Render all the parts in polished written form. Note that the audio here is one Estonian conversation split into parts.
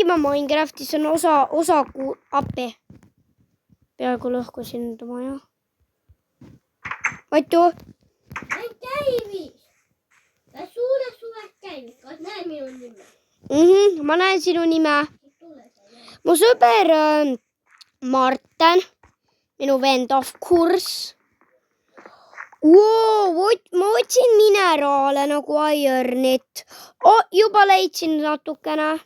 rääkima Minecraftis on osa appi. Peaaegu lõhkusin ta maja. Matu? Näin käivis. Ja suures käivis. Kas näe minu nime? Ma näen sinu nime. Mu sõber Marten. Minu vend of course. Ma otsin mineraale nagu ironit. Juba leidsin natukene.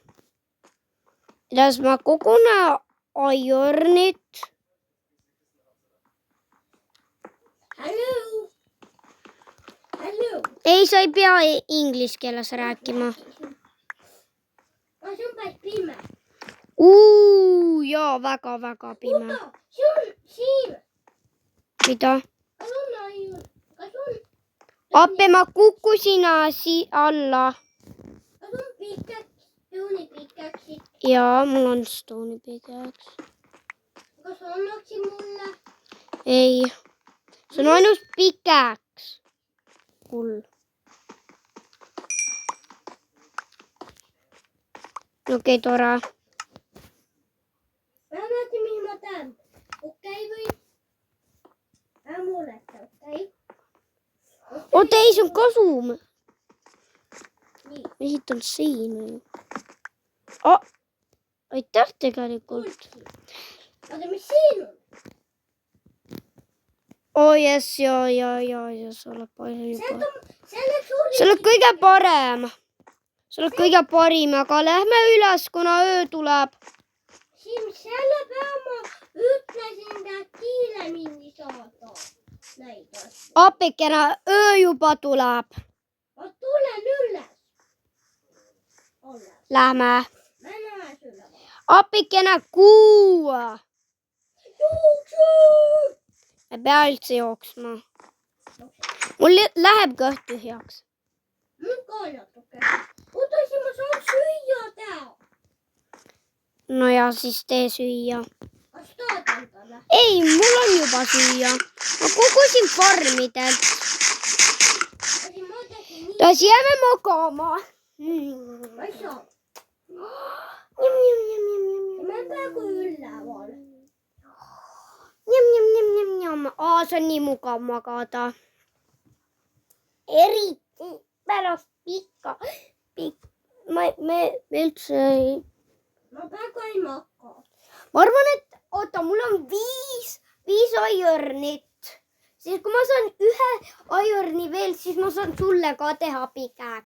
Kuidas ma kogun ironit? Hello. Ei, sa ei pea inglise keeles rääkima. See on päris pime. Jaa, väga pime. Oota, see on siin. Mida? Kas on? Appe, ma kukkusin alla. Kas on pikaks? Stone'i pikaksid? Jaa, mul on stone'i pikaks. Kas annaksid mulle? Ei, see on ainult pikaks. Kull. Okei, tore. Mä näytin, mihin mä tän. Okei või? Älä muretta, okei? Oota, ei, see on kasum. Nii. Esitan siin. Aitäh tegelikult. Oota, mis siin on? Jess, ja sa oled palju juba. See Sa oled kõige parem. Sa oled kõige parim, aga lähme üles, kuna öö tuleb. Siin selle peale ma ütlesin, et kiiremini saada. Näidas. Appikene, öö juba tuleb. Ma tulen üles. Lähme. Mä näen sulle. Appikene, kuu. Jooksu! Ei pea üldse jooksma. Mul läheb kõht tühjaks. Mul ka natuke. Oota, siis ma saan süüa teha. No ja siis tee süüa. Kas tahad endale? Ei, mul on juba süüa. Ma kogusin farmidelt. Tas jääme magama. Ma ei saa. Mä praegu üleval. See on nii mugav magada. Eriti pärast pikka. Me üldse ei... Ma praegu ei maka. Ma arvan, et oota, mul on viis ironit. Siis kui ma saan ühe ironi veel, siis ma saan sulle ka teha pika.